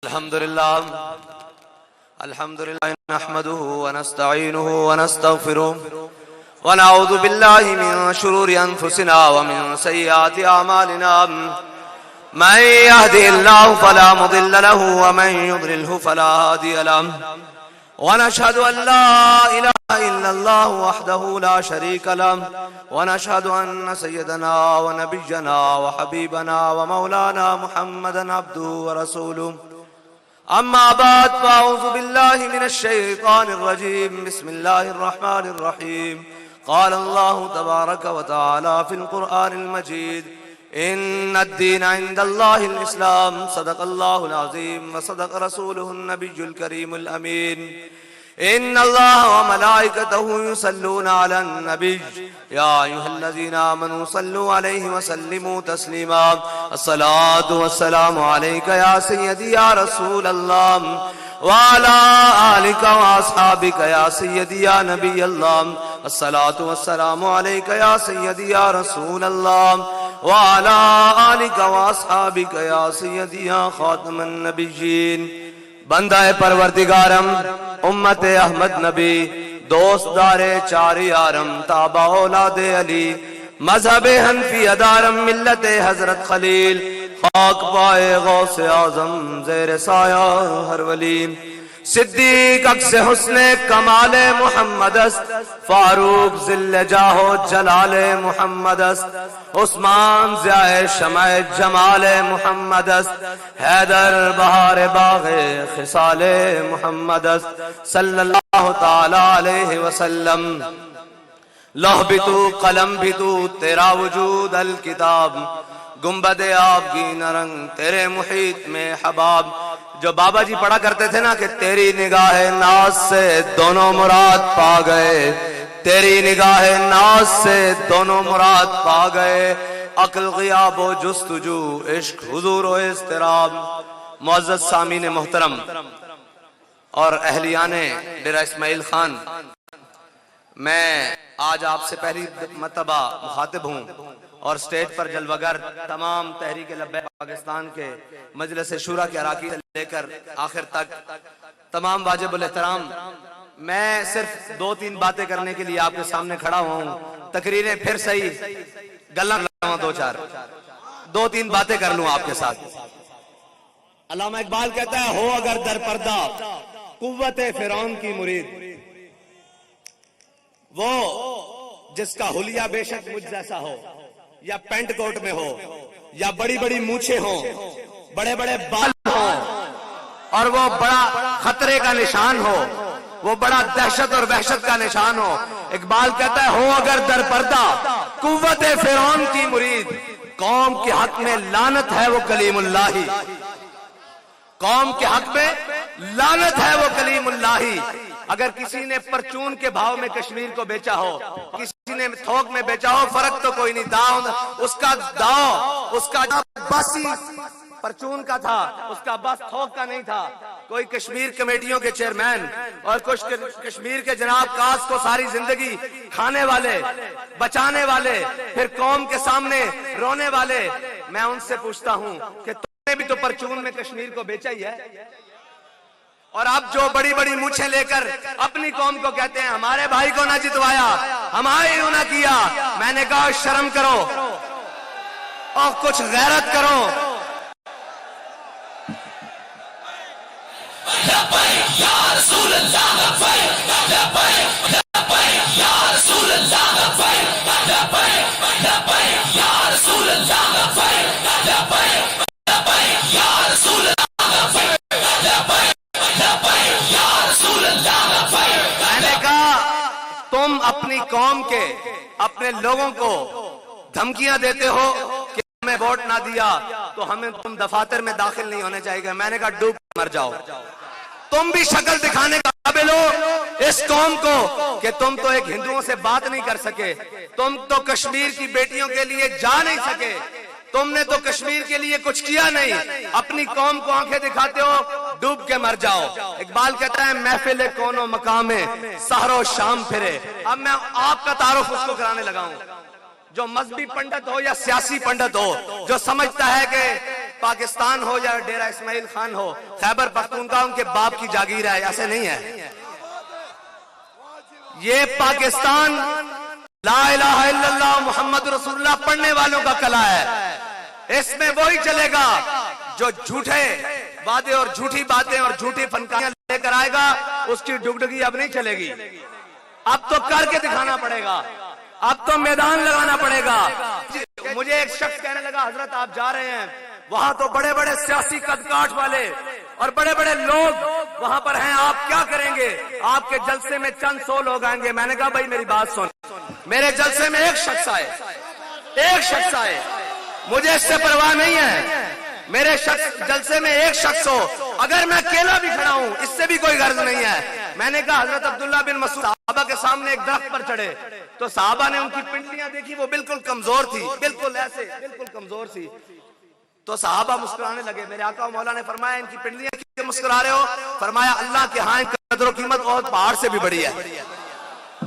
الحمد لله نحمده ونستعينه ونستغفره ونعوذ بالله من شرور أنفسنا ومن سيئات أعمالنا من يهده الله فلا مضل له ومن يضلله فلا هادي له ونشهد أن لا إله إلا الله وحده لا شريك له ونشهد أن سيدنا ونبينا وحبيبنا ومولانا محمدا عبده ورسوله أما بعد فأعوذ بالله من الشيطان الرجيم بسم الله الرحمن الرحيم قال الله تبارك وتعالى في القرآن المجيد إن الدين عند الله الإسلام صدق الله العظيم وصدق رسوله النبي الكريم الأمين إن الله وملائكته يصلون على النبي يا أيها الذين آمنوا صلوا عليه وسلموا تسليما الصلاة والسلام عليك يا سيدي يا رسول الله وعلى آلك وأصحابك يا سيدي يا نبي الله الصلاة والسلام عليك يا سيدي يا رسول الله وعلى آلك وأصحابك يا سيدي يا خاتم النبيين بندہ پروردگارم امت احمد نبی دوست دار چار یارم تابع اولاد علی مذہب حنفی ادارم ملت حضرت خلیل خاک پائے غوث اعظم زیر سایہ ہر ولی صدیق عکس حسن کمال محمد است فاروق ذل جاہ و جلال محمد است عثمان ضیاء شمع جمال محمد است حیدر بہار باغ خصال محمد است صلی اللہ تعالی علیہ وسلم لوح بھی تو قلم بھی تو تیرا وجود الکتاب گنبد آبگین رنگ تیرے محیط میں حباب جو بابا جی پڑھا کرتے تھے نا کہ تیری نگاہ ناز سے دونوں مراد پا گئے تیری نگاہ ناز سے دونوں مراد پا گئے عقل غیاب و جستجو عشق حضور و اضطراب معزز سامعین محترم اور اہلیان ڈیرہ اسماعیل خان میں آج آپ سے پہلی مرتبہ مخاطب ہوں اور سٹیج پر جلوگر تمام تحریک لبیک پاکستان کے مجلس شورا کے اراکین سے لے کر آخر تک تمام واجب الاحترام میں صرف دو تین باتیں کرنے کے لیے آپ کے سامنے کھڑا ہوں تقریریں پھر صحیح گلاں دو تین باتیں کر لوں آپ کے ساتھ علامہ اقبال کہتا ہے ہو اگر در پردہ قوت فرعون کی مرید وہ جس کا حلیہ بے شک مجھ جیسا ہو یا پینٹ کوٹ میں ہو یا بڑی بڑی مونچھیں ہوں بڑے بڑے بال ہوں اور وہ بڑا خطرے کا نشان ہو وہ بڑا دہشت اور وحشت کا نشان ہو اقبال کہتا ہے ہو اگر در پردہ قوت فرعون کی مرید قوم کے حق میں لعنت ہے وہ کلیم اللہ ہی قوم کے حق میں لعنت ہے وہ کلیم اللہ ہی اگر کسی نے پرچون کے بھاؤ میں کشمیر کو بیچا ہو کسی نے تھوک میں بیچا ہو فرق تو کوئی نہیں داؤ اس کا بس پرچون کا تھا اس کا بس تھوک کا نہیں تھا کوئی کشمیر کمیٹیوں کے چیئرمین اور کچھ کشمیر کے جناب کاس کو ساری زندگی کھانے والے بچانے والے پھر قوم کے سامنے رونے والے میں ان سے پوچھتا ہوں کہ تم نے بھی تو پرچون میں کشمیر کو بیچا ہی ہے اور اب جو بڑی بڑی مونچھیں لے کر اپنی قوم کو کہتے ہیں ہمارے بھائی کو نہ جتوایا ہمارے نہ کیا میں نے کہا شرم کرو اور کچھ غیرت کرو تم اپنی قوم کے اپنے لوگوں کو دھمکیاں دیتے ہو کہ ہمیں ووٹ نہ دیا تو ہمیں تم دفاتر میں داخل نہیں ہونے چاہیے میں نے کہا ڈوب مر جاؤ تم بھی شکل دکھانے کا قابل ہو اس قوم کو کہ تم تو ایک ہندوؤں سے بات نہیں کر سکے تم تو کشمیر کی بیٹیوں کے لیے جا نہیں سکے تم نے تو کشمیر کے لیے کچھ کیا نہیں اپنی قوم کو آنکھیں دکھاتے ہو ڈوب کے مر جاؤ اقبال کہتا ہے محفل کون و مقام سحر و شام پھرے اب میں آپ کا تعارف اس کو کرانے لگا ہوں جو مذہبی پنڈت ہو یا سیاسی پنڈت ہو جو سمجھتا ہے کہ پاکستان ہو یا ڈیرہ اسماعیل خان ہو، خیبر پختونخوا ان کے باپ کی جاگیر ہے، ایسے نہیں ہے۔ یہ پاکستان لا الہ الا اللہ محمد رسول اللہ پڑھنے والوں کا قلعہ ہے۔ اس میں وہی چلے گا جو جھوٹے وعدے اور جھوٹی باتیں اور جھوٹی فنکاریاں لے کر آئے گا، اس کی ڈگڈگی اب نہیں چلے گی۔ اب تو کر کے دکھانا پڑے گا، اب تو میدان لگانا پڑے گا۔ مجھے ایک شخص کہنے لگا حضرت آپ جا رہے ہیں وہاں تو بڑے بڑے سیاسی قد کاٹ والے اور بڑے بڑے لوگ وہاں پر ہیں، آپ کیا کریں گے؟ آپ کے جلسے میں چند سو لوگ آئیں گے۔ میں نے کہا بھائی میری بات سن، میرے جلسے میں ایک شخص آئے، مجھے اس سے پرواہ نہیں ہے، میرے جلسے میں ایک شخص ہو، اگر میں اکیلا بھی کھڑا ہوں اس سے بھی کوئی غرض نہیں ہے۔ میں نے کہا حضرت عبداللہ بن مسعود صحابہ کے سامنے ایک درخت پر چڑھے تو صحابہ نے ان کی پنڈلیاں دیکھی، وہ بالکل کمزور تھی، بالکل کمزور تھی، تو صحابہ مسکرانے لگے۔ میرے آقا و مولا نے فرمایا ان کی پنڈلیاں کیوں مسکرا رہے ہو؟ فرمایا اللہ کے ہاں قدر و قیمت بہت پہاڑ سے بھی بڑی ہے۔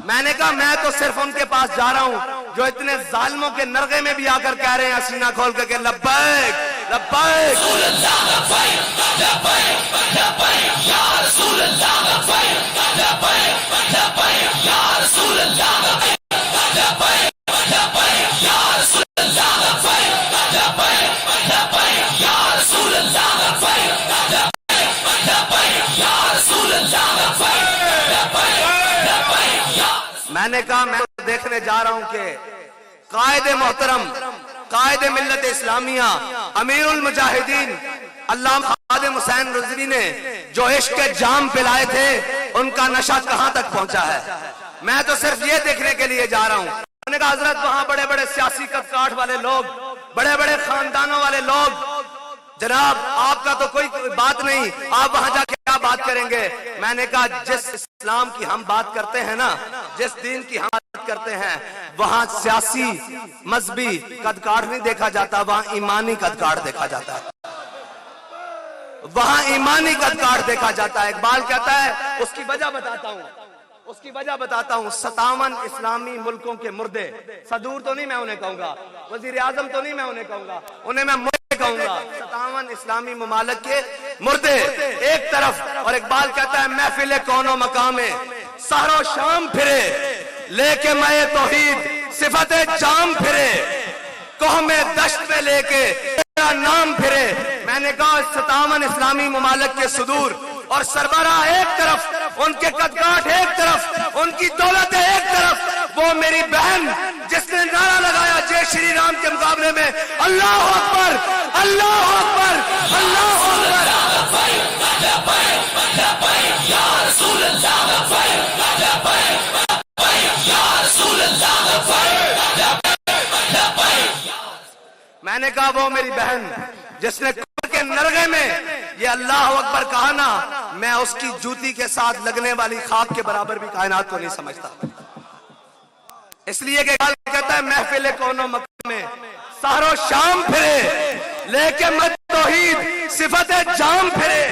میں نے کہا میں تو صرف ان کے پاس جا رہا ہوں جو اتنے ظالموں کے نرغے میں بھی آ کر کہہ رہے ہیں سینہ کھول کر کہ لبیک لبیک رسول اللہ لبیک لبیک لبیک یا رسول اللہ لبیک لبیک لبیک یا رسول اللہ لبیک لبیک لبیک یا رسول اللہ لبیک لبیک لبیک یا رسول اللہ لبیک لبیک لبیک یا رسول اللہ لبیک لبیک۔ میں نے کہا میں دیکھنے جا رہا ہوں کہ قائد محترم، قائد ملت اسلامیہ، امیر المجاہدین علامہ خادم حسین رضوی نے جو عشق کے جام پلائے تھے ان کا نشہ کہاں تک پہنچا ہے۔ میں تو صرف یہ دیکھنے کے لیے جا رہا ہوں۔ میں نے کہا حضرت وہاں بڑے بڑے سیاسی قد کاٹ والے لوگ، بڑے بڑے خاندانوں والے لوگ، جناب آپ کا تو کوئی بات نہیں، آپ وہاں جا کے کیا بات کریں گے؟ میں نے کہا جس اسلام کی ہم بات کرتے ہیں نا، جس دین کی ہم بات کرتے ہیں، وہاں سیاسی مذہبی قد کاٹ نہیں دیکھا جاتا، وہاں ایمانی قد کاٹ دیکھا جاتا ہے، وہاں ایمانی قد کاٹ دیکھا جاتا ہے۔ اقبال کہتا ہے اس کی وجہ بتاتا ہوں، 57 اسلامی ملکوں کے مردے، صدور تو نہیں میں انہیں کہوں گا، وزیر اعظم تو نہیں میں انہیں کہوں گا، انہیں میں مردے کہوں گا۔ 57 اسلامی ممالک کے مردے ایک طرف، اور اقبال کہتا ہے محفل کون و مقام سحر و شام پھرے، لے کے میں توحید صفت جام پھرے، قوم دشت میں لے کے تیرا نام پھرے۔ میں نے کہا 57 اسلامی ممالک کے صدور اور سربراہ ایک طرف، ان کے قدکاٹ ایک طرف، ان کی دولت ایک طرف، وہ میری بہن جس نے نعرہ لگایا جے شری رام کے مقابلے میں اللہ اکبر اللہ اکبر اللہ اکبر، میں نے کہا وہ میری بہن جس نے کفر کے نرغے میں یہ اللہ اکبر کہا نا، میں اس کی جوتی کے ساتھ لگنے والی خاک کے برابر بھی کائنات کو نہیں سمجھتا۔ اس لیے کہ کہتا ہے محفل کون و مقام میں سحر و شام پھرے، لے کے مت توحید صفت جام پھرے،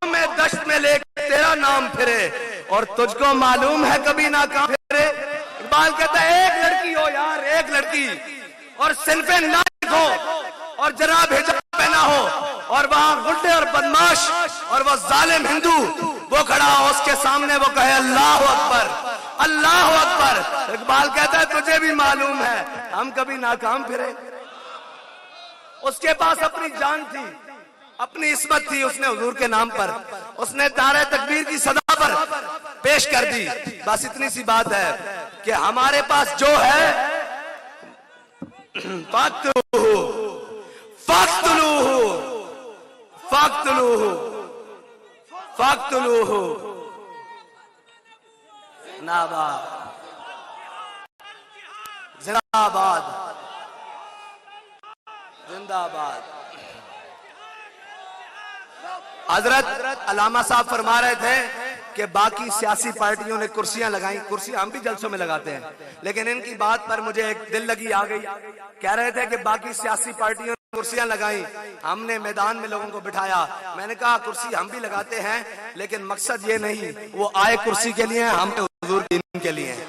میں دشت میں لے کے تیرا نام پھرے، اور تجھ کو معلوم ہے کبھی نہ کہاں پھرے۔ اقبال کہتا ہے ایک لڑکی ہو یار، ایک لڑکی، اور صنف نائک ہو اور جناب حجاب پہنا ہو، اور وہاں غڈے اور بدماش اور وہ ظالم ہندو وہ کھڑا ہو، اس کے سامنے وہ کہے اللہ اکبر اللہ اکبر۔ اقبال کہتا ہے تجھے بھی معلوم ہے ہم کبھی ناکام پھرے۔ اس کے پاس اپنی جان تھی، اپنی عصمت تھی، اس نے حضور کے نام پر، اس نے نعرہ تکبیر کی صدا پر پیش کر دی۔ بس اتنی سی بات ہے کہ ہمارے پاس جو ہے فاقتلوہ ناباد زندہ آباد زندہ آباد۔ حضرت علامہ صاحب فرما رہے تھے کہ باقی سیاسی پارٹیوں نے کرسیاں لگائیں، کرسی ہم بھی جلسوں میں لگاتے ہیں، لیکن ان کی بات پر مجھے ایک دل لگی آ گئی۔ کہہ رہے تھے کہ باقی سیاسی پارٹیوں نے کرسیاں لگائیں، ہم نے میدان میں لوگوں کو بٹھایا۔ میں نے کہا کرسی ہم بھی لگاتے ہیں، لیکن مقصد یہ نہیں وہ آئے کرسی کے لیے، ہم حضور دین کے لیے ہیں۔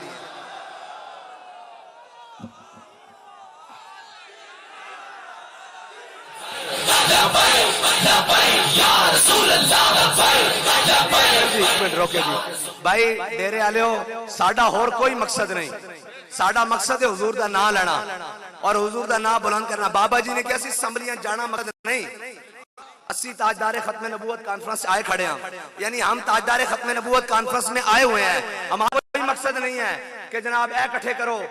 منٹ روکے جی بھائی ڈیرے والے ہو ساڈا ہور کوئی مقصد نہیں ساڈا مقصد ہے حضور دا نام لینا اور حضور دا نام بلند کرنا بابا جی نے کیا سی اسمبلیاں جانا مقصد نہیں اسی تاجدار ختم نبوت کانفرنس آئے کھڑے ہیں یعنی ہم تاجدار ختم نبوت کانفرنس میں آئے ہوئے ہیں ہمارا کوئی مقصد نہیں ہے کہ جناب اے اکٹھے کرو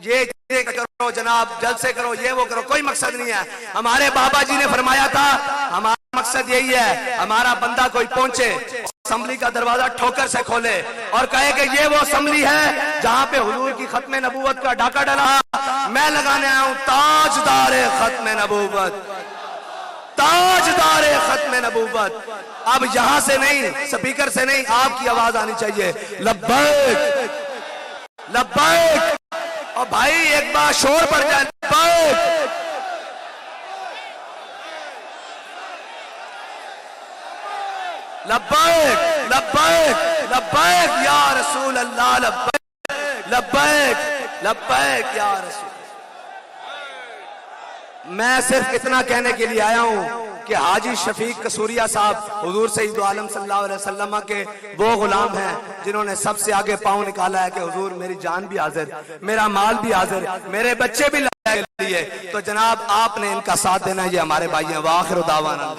یہ کرو جناب جلسے کرو یہ وہ کرو کوئی مقصد نہیں ہے ہمارے بابا جی نے فرمایا تھا ہمارا مقصد یہی ہے ہمارا بندہ کوئی پہنچے اسمبلی کا دروازہ ٹھوکر سے کھولے اور کہے کہ یہ وہ اسمبلی ہے جہاں پہ حضور کی ختم نبوت کا ڈاکہ ڈلا میں لگانے آیا ہوں تاجدار ختم نبوت تاجدار ختم نبوت اب یہاں سے نہیں سپیکر سے نہیں آپ کی آواز آنی چاہیے لبیک لبیک اور بھائی ایک بار شور پڑ جائے لبیک لبیک لبیک لبیک یا رسول اللہ لبیک لبیک لبیک یا رسول میں صرف اتنا کہنے کے لیے آیا ہوں کہ حاجی شفیق قصوریہ صاحب حضور سید عالم صلی اللہ علیہ وسلم کے وہ غلام ہیں جنہوں نے سب سے آگے پاؤں نکالا ہے کہ حضور میری جان بھی حاضر میرا مال بھی حاضر میرے بچے بھی لائے لیے تو جناب آپ نے ان کا ساتھ دینا یہ ہمارے بھائی ہیں وآخر دعوانا